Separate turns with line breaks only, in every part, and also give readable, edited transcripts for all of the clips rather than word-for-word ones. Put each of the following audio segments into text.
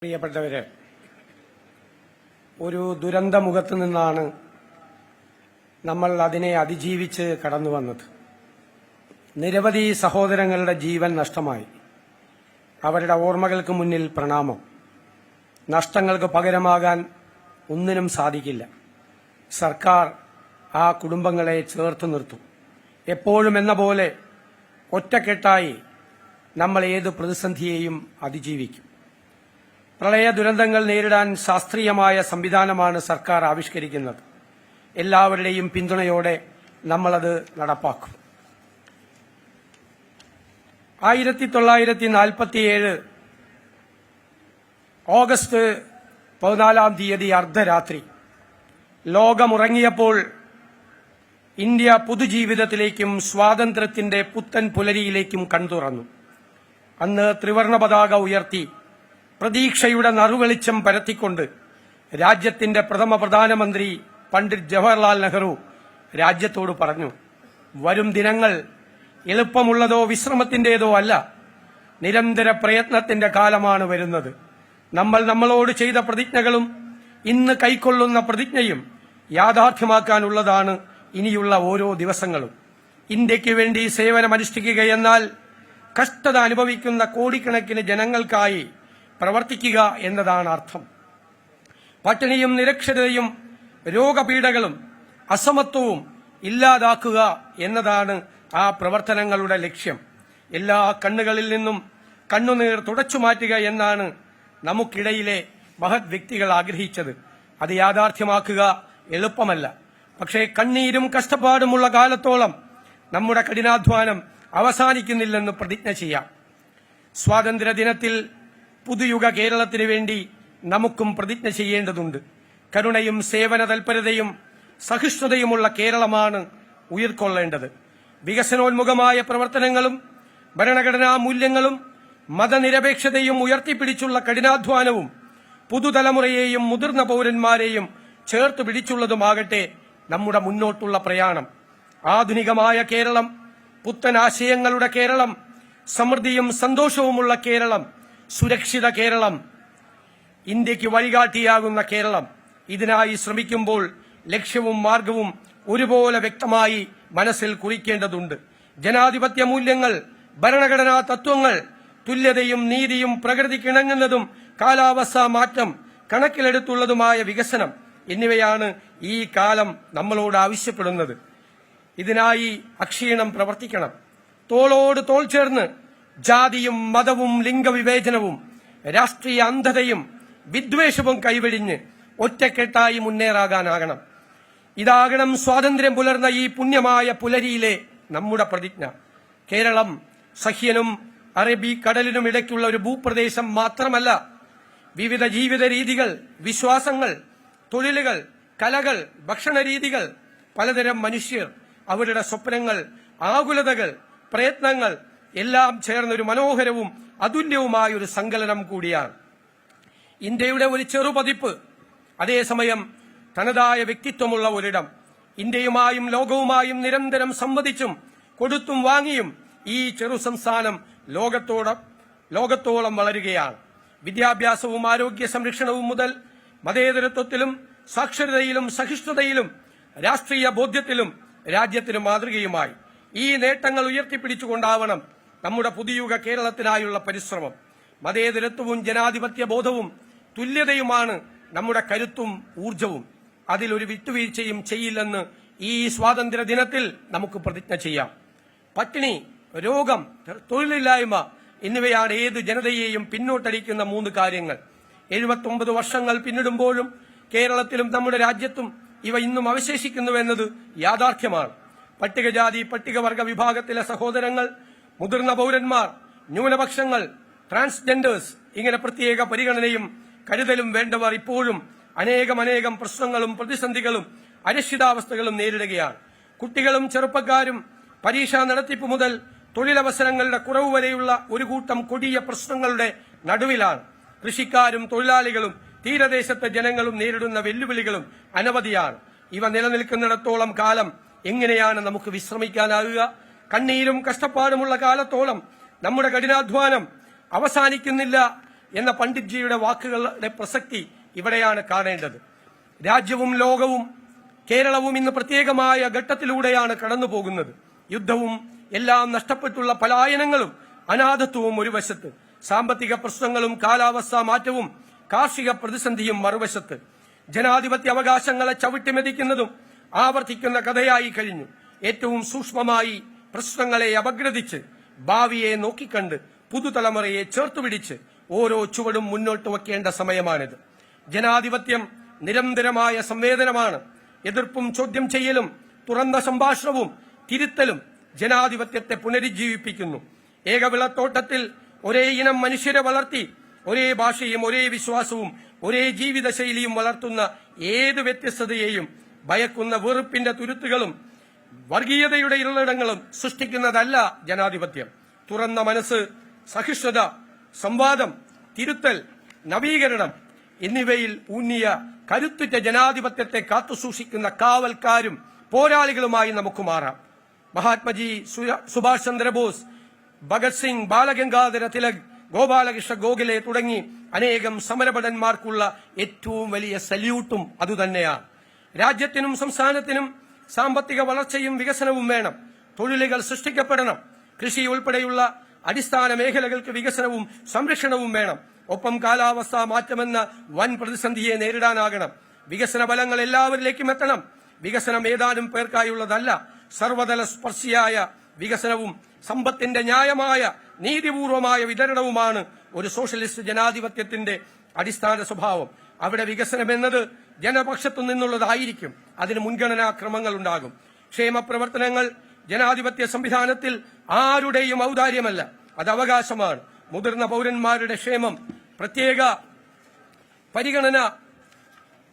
പ്രിയപ്പെട്ടവരെ, ഒരു ദുരന്തമുഖത്ത് നിന്നാണ് നമ്മൾ അതിനെ അതിജീവിച്ച് കടന്നു വന്നത്. നിരവധി സഹോദരങ്ങളുടെ ജീവൻ നഷ്ടമായി. അവരുടെ ഓർമ്മകൾക്ക് മുന്നിൽ പ്രണാമം. നഷ്ടങ്ങൾക്ക് പകരമാകാൻ ഒന്നിനും സാധിക്കില്ല. സർക്കാർ ആ കുടുംബങ്ങളെ ചേർത്ത് നിർത്തും. എപ്പോഴും എന്ന പോലെ ഒറ്റക്കെട്ടായി നമ്മൾ ഏത് പ്രതിസന്ധിയെയും അതിജീവിക്കും. പ്രളയ ദുരന്തങ്ങൾ നേരിടാൻ ശാസ്ത്രീയമായ സംവിധാനമാണ് സർക്കാർ ആവിഷ്കരിക്കുന്നത്. എല്ലാവരുടെയും പിന്തുണയോടെ നമ്മളത് നടപ്പാക്കും. 1947 ഓഗസ്റ്റ് 14 അർദ്ധരാത്രി ലോകമുറങ്ങിയപ്പോൾ ഇന്ത്യ പുതുജീവിതത്തിലേക്കും സ്വാതന്ത്ര്യത്തിന്റെ പുത്തൻ പുലരിയിലേക്കും കൺതുറന്നു. അന്ന് ത്രിവർണ പതാക ഉയർത്തി പ്രതീക്ഷയുടെ നറുവെളിച്ചം പരത്തിക്കൊണ്ട് രാജ്യത്തിന്റെ പ്രഥമ പ്രധാനമന്ത്രി പണ്ഡിറ്റ് ജവഹർലാൽ നെഹ്റു രാജ്യത്തോട് പറഞ്ഞു, വരും ദിനങ്ങൾ എളുപ്പമുള്ളതോ വിശ്രമത്തിന്റേതോ അല്ല, നിരന്തര പ്രയത്നത്തിന്റെ കാലമാണ് വരുന്നത്. നമ്മൾ നമ്മളോട് ചെയ്ത പ്രതിജ്ഞകളും ഇന്ന് കൈക്കൊള്ളുന്ന പ്രതിജ്ഞയും യാഥാർത്ഥ്യമാക്കാനുള്ളതാണ് ഇനിയുള്ള ഓരോ ദിവസങ്ങളും. ഇന്ത്യയ്ക്ക് വേണ്ടി സേവനമനുഷ്ഠിക്കുകയെന്നാൽ കഷ്ടത അനുഭവിക്കുന്ന കോടിക്കണക്കിന് ജനങ്ങൾക്കായി പ്രവർത്തിക്കുക എന്നതാണ് അർത്ഥം. പട്ടിണിയും നിരക്ഷരതയും രോഗപീഠകളും അസമത്വവും ഇല്ലാതാക്കുക എന്നതാണ് ആ പ്രവർത്തനങ്ങളുടെ ലക്ഷ്യം. എല്ലാ കണ്ണുകളിൽ നിന്നും കണ്ണുനീർ തുടച്ചുമാറ്റുക എന്നാണ് നമുക്കിടയിലെ മഹത് വ്യക്തികൾ ആഗ്രഹിച്ചത്. അത് യാഥാർത്ഥ്യമാക്കുക എളുപ്പമല്ല. പക്ഷേ കണ്ണീരും കഷ്ടപ്പാടുമുള്ള കാലത്തോളം നമ്മുടെ കഠിനാധ്വാനം അവസാനിക്കുന്നില്ലെന്ന് പ്രതിജ്ഞ ചെയ്യാം. സ്വാതന്ത്ര്യദിനത്തിൽ പുതുയുഗ കേരളത്തിനു വേണ്ടി നമുക്കും പ്രതിജ്ഞ ചെയ്യേണ്ടതുണ്ട്. കരുണയും സേവന തൽപരതയും സഹിഷ്ണുതയുമുള്ള കേരളമാണ് ഉയർക്കൊള്ളേണ്ടത്. വികസനോന്മുഖമായ പ്രവർത്തനങ്ങളും ഭരണഘടനാ മൂല്യങ്ങളും മതനിരപേക്ഷതയും ഉയർത്തിപ്പിടിച്ചുള്ള കഠിനാധ്വാനവും പുതുതലമുറയെയും മുതിർന്ന പൌരന്മാരെയും ചേർത്ത് പിടിച്ചുള്ളതുമാകട്ടെ നമ്മുടെ മുന്നോട്ടുള്ള പ്രയാണം. ആധുനികമായ കേരളം, പുത്തൻ ആശയങ്ങളുടെ കേരളം, സമൃദ്ധിയും സന്തോഷവുമുള്ള കേരളം, സുരക്ഷിത കേരളം, ഇന്ത്യക്ക് വഴികാട്ടിയാകുന്ന കേരളം. ഇതിനായി ശ്രമിക്കുമ്പോൾ ലക്ഷ്യവും മാർഗവും ഒരുപോലെ വ്യക്തമായി മനസ്സിൽ കുറിക്കേണ്ടതുണ്ട്. ജനാധിപത്യ മൂല്യങ്ങൾ, ഭരണഘടനാ തത്വങ്ങൾ, തുല്യതയും നീതിയും, പ്രകൃതിക്കിണങ്ങുന്നതും കാലാവസ്ഥാ മാറ്റം കണക്കിലെടുത്തുള്ളതുമായ വികസനം എന്നിവയാണ് ഈ കാലം നമ്മളോട് ആവശ്യപ്പെടുന്നത്. ഇതിനായി അക്ഷീണം പ്രവർത്തിക്കണം. തോളോട് തോൾ ചേർന്ന് ജാതിയും മതവും ലിംഗവിവേചനവും രാഷ്ട്രീയ അന്ധതയും വിദ്വേഷവും കൈവെടിഞ്ഞ് ഒറ്റക്കെട്ടായി മുന്നേറാകാനാകണം. ഇതാകണം സ്വാതന്ത്ര്യം പുലർന്ന ഈ പുണ്യമായ പുലരിയിലെ നമ്മുടെ പ്രതിജ്ഞ. കേരളം സഹ്യനും അറബിക്കടലിനും ഇടയ്ക്കുള്ള ഒരു ഭൂപ്രദേശം മാത്രമല്ല. വിവിധ ജീവിത രീതികൾ, വിശ്വാസങ്ങൾ, തൊഴിലുകൾ, കലകൾ, ഭക്ഷണരീതികൾ, പലതരം മനുഷ്യർ, അവരുടെ സ്വപ്നങ്ങൾ, ആകുലതകൾ, പ്രയത്നങ്ങൾ എല്ലാം ചേർന്നൊരു മനോഹരവും അതുല്യവുമായ ഒരു സങ്കലനം കൂടിയാണ്. ഇന്ത്യയുടെ ഒരു ചെറുപതിപ്പ്, അതേസമയം തനതായ വ്യക്തിത്വമുള്ള ഒരിടം. ഇന്ത്യയുമായും ലോകവുമായും നിരന്തരം സംവദിച്ചും കൊടുത്തും വാങ്ങിയും ഈ ചെറു സംസ്ഥാനം ലോകത്തോളം വളരുകയാണ്. വിദ്യാഭ്യാസവും ആരോഗ്യ സംരക്ഷണവും മുതൽ മതേതരത്വത്തിലും സാക്ഷരതയിലും സഹിഷ്ണുതയിലും രാഷ്ട്രീയ ബോധ്യത്തിലും രാജ്യത്തിന് മാതൃകയുമായി ഈ നേട്ടങ്ങൾ ഉയർത്തിപ്പിടിച്ചുകൊണ്ടാവണം നമ്മുടെ പുതുയുഗ കേരളത്തിനായുള്ള പരിശ്രമം. മതേതരത്വവും ജനാധിപത്യ ബോധവും തുല്യതയുമാണ് നമ്മുടെ കരുത്തും ഊർജവും. അതിലൊരു വിട്ടുവീഴ്ചയും ചെയ്യില്ലെന്ന് ഈ സ്വാതന്ത്ര്യ ദിനത്തിൽ നമുക്ക് പ്രതിജ്ഞ ചെയ്യാം. പട്ടിണി, രോഗം, തൊഴിലില്ലായ്മ എന്നിവയാണ് ഏത് ജനതയെയും പിന്നോട്ടടിക്കുന്ന 3 കാര്യങ്ങൾ. 79 വർഷങ്ങൾ പിന്നിടുമ്പോഴും കേരളത്തിലും നമ്മുടെ രാജ്യത്തും ഇവ ഇന്നും അവശേഷിക്കുന്നുവെന്നത് യാഥാർത്ഥ്യമാണ്. പട്ടികജാതി പട്ടികവർഗ വിഭാഗത്തിലെ സഹോദരങ്ങൾ, മുതിർന്ന പൌരന്മാർ, ന്യൂനപക്ഷങ്ങൾ, ട്രാൻസ്ജെൻഡേഴ്സ്, ഇങ്ങനെ പ്രത്യേക പരിഗണനയും കരുതലും വേണ്ടവർ ഇപ്പോഴും അനേകം പ്രശ്നങ്ങളും പ്രതിസന്ധികളും അരക്ഷിതാവസ്ഥകളും നേരിടുകയാണ്. കുട്ടികളും ചെറുപ്പക്കാരും പരീക്ഷാ നടത്തിപ്പ് മുതൽ തൊഴിലവസരങ്ങളുടെ കുറവ് വരെയുള്ള ഒരു കൂട്ടം കൊടിയ പ്രശ്നങ്ങളുടെ നടുവിലാണ്. കൃഷിക്കാരും തൊഴിലാളികളും തീരദേശത്തെ ജനങ്ങളും നേരിടുന്ന വെല്ലുവിളികളും അനവധിയാണ്. ഇവ നിലനിൽക്കുന്നിടത്തോളം കാലം എങ്ങനെയാണ് നമുക്ക് വിശ്രമിക്കാനാകുക? കണ്ണീരും കഷ്ടപ്പാടുമുള്ള കാലത്തോളം നമ്മുടെ കഠിനാധ്വാനം അവസാനിക്കുന്നില്ല എന്ന പണ്ഡിറ്റ്ജിയുടെ വാക്കുകളുടെ പ്രസക്തി ഇവിടെയാണ് കാണേണ്ടത്. രാജ്യവും ലോകവും കേരളവും ഇന്ന് പ്രത്യേകമായ ഘട്ടത്തിലൂടെയാണ് കടന്നുപോകുന്നത്. യുദ്ധവും എല്ലാം നഷ്ടപ്പെട്ടുള്ള പലായനങ്ങളും അനാഥത്വവും ഒരു വശത്ത്, സാമ്പത്തിക പ്രശ്നങ്ങളും കാലാവസ്ഥാ മാറ്റവും കാർഷിക പ്രതിസന്ധിയും മറുവശത്ത്. ജനാധിപത്യ അവകാശങ്ങളെ ചവിട്ടിമെതിക്കുന്നതും ആവർത്തിക്കുന്ന കഥയായി കഴിഞ്ഞു. ഏറ്റവും സൂക്ഷ്മമായി പ്രശ്നങ്ങളെ അപഗ്രഥിച്ച് ഭാവിയെ നോക്കിക്കണ്ട് പുതുതലമുറയെ ചേർത്തുപിടിച്ച് ഓരോ ചുവടും മുന്നോട്ട് വയ്ക്കേണ്ട സമയമാണിത്. ജനാധിപത്യം നിരന്തരമായ സംവേദനമാണ്. എതിർപ്പും ചോദ്യം ചെയ്യലും തുറന്ന സംഭാഷണവും തിരുത്തലും ജനാധിപത്യത്തെ പുനരുജ്ജീവിപ്പിക്കുന്നു. ഏകവിളത്തോട്ടത്തിൽ ഒരേ ഇനം മനുഷ്യരെ വളർത്തി ഒരേ ഭാഷയും ഒരേ വിശ്വാസവും ഒരേ ജീവിതശൈലിയും വളർത്തുന്ന ഏത് വ്യത്യസ്തതയെയും ഭയക്കുന്ന വെറുപ്പിന്റെ തുരുത്തുകളും വർഗീയതയുടെ ഇരുളിടങ്ങളും സൃഷ്ടിക്കുന്നതല്ല ജനാധിപത്യം. തുറന്ന മനസ്സ്, സഹിഷ്ണുത, സംവാദം, തിരുത്തൽ, നവീകരണം എന്നിവയിൽ ഊന്നിയ കരുത്തുറ്റ ജനാധിപത്യത്തെ കാത്തുസൂക്ഷിക്കുന്ന കാവൽക്കാരും പോരാളികളുമായി നമുക്ക് മാറാം. മഹാത്മജി, സുഭാഷ് ചന്ദ്രബോസ്, ഭഗത് സിംഗ്, ബാലഗംഗാധര തിലക്, ഗോപാലകൃഷ്ണ ഗോഖലെ തുടങ്ങി അനേകം സമരഭടന്മാർക്കുള്ള ഏറ്റവും വലിയ സല്യൂട്ടും അതുതന്നെയാണ്. രാജ്യത്തിനും സംസ്ഥാനത്തിനും സാമ്പത്തിക വളർച്ചയും വികസനവും വേണം. തൊഴിലുകൾ സൃഷ്ടിക്കപ്പെടണം. കൃഷി ഉൾപ്പെടെയുള്ള അടിസ്ഥാന മേഖലകൾക്ക് വികസനവും സംരക്ഷണവും വേണം. ഒപ്പം കാലാവസ്ഥാ മാറ്റമെന്ന വൻ പ്രതിസന്ധിയെ നേരിടാനാകണം. വികസന ഫലങ്ങൾ എല്ലാവരിലേക്കും എത്തണം. വികസനം ഏതാനും പേർക്കായുള്ളതല്ല. സർവതല സ്പർശിയായ വികസനവും സമ്പത്തിന്റെ ന്യായമായ നീതിപൂർവമായ വിതരണവുമാണ് ഒരു സോഷ്യലിസ്റ്റ് ജനാധിപത്യത്തിന്റെ അടിസ്ഥാന സ്വഭാവം. അവിടെ വികസനം എന്നത് ജനപക്ഷത്തു നിന്നുള്ളതായിരിക്കും. അതിന് മുൻഗണനാക്രമങ്ങൾ ഉണ്ടാകും. ക്ഷേമ പ്രവർത്തനങ്ങൾ ജനാധിപത്യ സംവിധാനത്തിൽ ആരുടെയും ഔദാര്യമല്ല, അത് അവകാശമാണ്. മുതിർന്ന പൌരന്മാരുടെ ക്ഷേമം, പ്രത്യേക പരിഗണന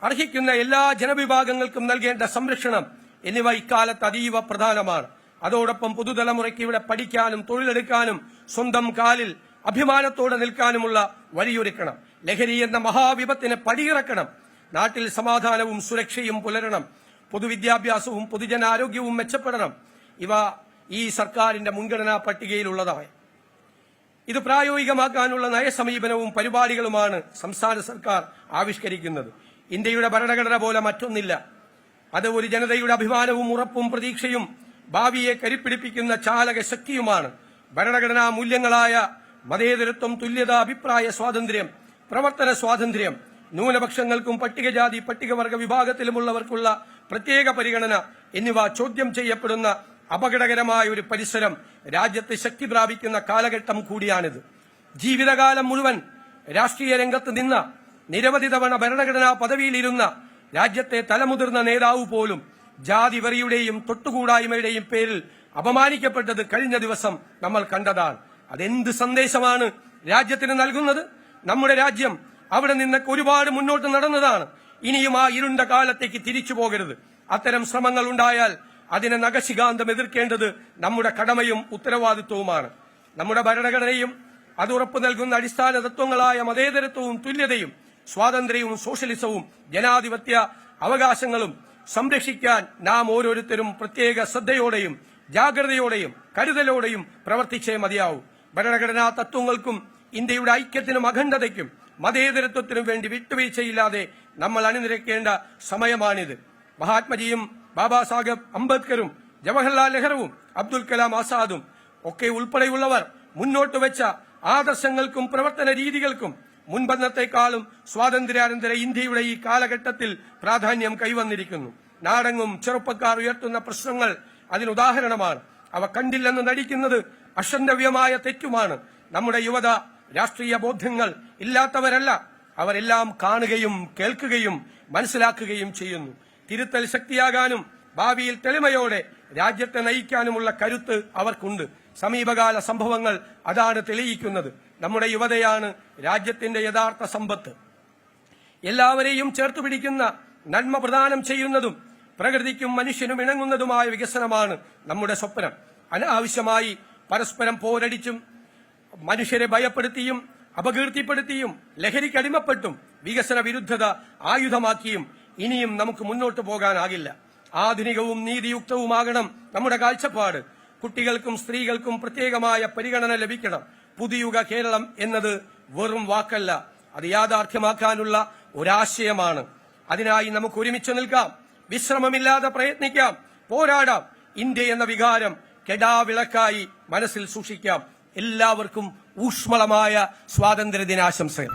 അർഹിക്കുന്ന എല്ലാ ജനവിഭാഗങ്ങൾക്കും നൽകേണ്ട സംരക്ഷണം എന്നിവ ഇക്കാലത്ത് അതീവ പ്രധാനമാണ്. അതോടൊപ്പം പുതുതലമുറയ്ക്ക് ഇവിടെ പഠിക്കാനും തൊഴിലെടുക്കാനും സ്വന്തം കാലിൽ അഭിമാനത്തോടെ നിൽക്കാനുമുള്ള വഴിയൊരുക്കണം. ലഹരി എന്ന മഹാവിപത്തിനെ പടിയിറക്കണം. നാട്ടിൽ സമാധാനവും സുരക്ഷയും പുലരണം. പൊതുവിദ്യാഭ്യാസവും പൊതുജനാരോഗ്യവും മെച്ചപ്പെടണം. ഇവ ഈ സർക്കാരിന്റെ മുൻഗണനാ പട്ടികയിലുള്ളതാണ്. ഇത് പ്രായോഗികമാക്കാനുള്ള നയസമീപനവും പരിപാടികളുമാണ് സംസ്ഥാന സർക്കാർ ആവിഷ്കരിക്കുന്നത്. ഇന്ത്യയുടെ ഭരണഘടന പോലെ മറ്റൊന്നില്ല. അത് ഒരു ജനതയുടെ അഭിമാനവും ഉറപ്പും പ്രതീക്ഷയും ഭാവിയെ കരുപ്പിടിപ്പിക്കുന്ന ചാലക ശക്തിയുമാണ്. ഭരണഘടനാ മൂല്യങ്ങളായ മതേതരത്വം, തുല്യത, അഭിപ്രായ സ്വാതന്ത്ര്യം, പ്രവർത്തന സ്വാതന്ത്ര്യം, ന്യൂനപക്ഷങ്ങൾക്കും പട്ടികജാതി പട്ടികവർഗ വിഭാഗത്തിലുമുള്ളവർക്കുള്ള പ്രത്യേക പരിഗണന എന്നിവ ചോദ്യം ചെയ്യപ്പെടുന്ന അപകടകരമായ ഒരു പരിസരം രാജ്യത്ത് ശക്തി പ്രാപിക്കുന്ന കാലഘട്ടം കൂടിയാണിത്. ജീവിതകാലം മുഴുവൻ രാഷ്ട്രീയ രംഗത്ത് നിന്ന, നിരവധി തവണ ഭരണഘടനാ പദവിയിലിരുന്ന രാജ്യത്തെ തലമുതിർന്ന നേതാവ് പോലും ജാതി വെറിയുടെയും തൊട്ടുകൂടായ്മയുടെയും പേരിൽ അപമാനിക്കപ്പെട്ടത് കഴിഞ്ഞ ദിവസം നമ്മൾ കണ്ടതാണ്. അതെന്ത് സന്ദേശമാണ് രാജ്യത്തിന് നൽകുന്നത്? നമ്മുടെ രാജ്യം അവിടെ നിന്നൊക്കെ ഒരുപാട് മുന്നോട്ട് നടന്നതാണ്. ഇനിയും ആ ഇരുണ്ട കാലത്തേക്ക് തിരിച്ചു പോകരുത്. അത്തരം ശ്രമങ്ങൾ ഉണ്ടായാൽ അതിനെ നഖശികാന്തം എതിർക്കേണ്ടത് നമ്മുടെ കടമയും ഉത്തരവാദിത്വവുമാണ്. നമ്മുടെ ഭരണഘടനയും അത് ഉറപ്പു നൽകുന്ന അടിസ്ഥാന തത്വങ്ങളായ മതേതരത്വവും തുല്യതയും സ്വാതന്ത്ര്യവും സോഷ്യലിസവും ജനാധിപത്യ അവകാശങ്ങളും സംരക്ഷിക്കാൻ നാം ഓരോരുത്തരും പ്രത്യേക ശ്രദ്ധയോടെയും ജാഗ്രതയോടെയും കരുതലോടെയും പ്രവർത്തിച്ചേ മതിയാവൂ. ഭരണഘടനാ തത്വങ്ങൾക്കും ഇന്ത്യയുടെ ഐക്യത്തിനും അഖണ്ഡതയ്ക്കും മതേതരത്വത്തിനും വേണ്ടി വിട്ടുവീഴ്ചയില്ലാതെ നമ്മൾ അണിനിരക്കേണ്ട സമയമാണിത്. മഹാത്മജിയും ബാബാ സാഹേബ് അംബേദ്കറും ജവഹർലാൽ നെഹ്റുവും അബ്ദുൽ കലാം ആസാദും ഒക്കെ ഉൾപ്പെടെയുള്ളവർ മുന്നോട്ട് വെച്ച ആദർശങ്ങൾക്കും പ്രവർത്തന രീതികൾക്കും മുൻപന്നത്തെക്കാളും സ്വാതന്ത്ര്യാനന്തര ഇന്ത്യയുടെ ഈ കാലഘട്ടത്തിൽ പ്രാധാന്യം കൈവന്നിരിക്കുന്നു. നാടെങ്ങും ചെറുപ്പക്കാർ ഉയർത്തുന്ന പ്രശ്നങ്ങൾ അതിനുദാഹരണമാണ്. അവ കണ്ടില്ലെന്ന് നടിക്കുന്നത് അക്ഷന്തവ്യമായ തെറ്റുമാണ്. നമ്മുടെ യുവത രാഷ്ട്രീയ ബോധ്യങ്ങൾ ഇല്ലാത്തവരല്ല. അവരെല്ലാം കാണുകയും കേൾക്കുകയും മനസ്സിലാക്കുകയും ചെയ്യുന്നു. തിരുത്തൽ ശക്തിയാകാനും ഭാവിയിൽ തെളിമയോടെ രാജ്യത്തെ നയിക്കാനുമുള്ള കരുത്ത് അവർക്കുണ്ട്. സമീപകാല സംഭവങ്ങൾ അതാണ് തെളിയിക്കുന്നത്. നമ്മുടെ യുവതയാണ് രാജ്യത്തിന്റെ യഥാർത്ഥ സമ്പത്ത്. എല്ലാവരെയും ചേർത്തുപിടിക്കുന്ന, നന്മ പ്രദാനം ചെയ്യുന്നതും പ്രകൃതിക്കും മനുഷ്യനും ഇണങ്ങുന്നതുമായ വികസനമാണ് നമ്മുടെ സ്വപ്നം. അനാവശ്യമായി പരസ്പരം പോരടിച്ചും മനുഷ്യരെ ഭയപ്പെടുത്തിയും അപകീർത്തിപ്പെടുത്തിയും ലഹരിക്കടിമപ്പെട്ടും വികസന വിരുദ്ധത ആയുധമാക്കിയും ഇനിയും നമുക്ക് മുന്നോട്ട് പോകാനാകില്ല. ആധുനികവും നീതിയുക്തവുമാകണം നമ്മുടെ കാഴ്ചപ്പാട്. കുട്ടികൾക്കും സ്ത്രീകൾക്കും പ്രത്യേകമായ പരിഗണന ലഭിക്കണം. പുതുയുഗ കേരളം എന്നത് വെറും വാക്കല്ല, അത് യാഥാർത്ഥ്യമാക്കാനുള്ള ഒരാശയമാണ്. അതിനായി നമുക്ക് ഒരുമിച്ച് നിൽക്കാം, വിശ്രമമില്ലാതെ പ്രയത്നിക്കാം, പോരാടാം. ഇന്ത്യ എന്ന വികാരം കെടാവിളക്കായി മനസ്സിൽ സൂക്ഷിക്കാം. എല്ലാവർക്കും ഊഷ്മളമായ സ്വാതന്ത്ര്യദിനാശംസകൾ.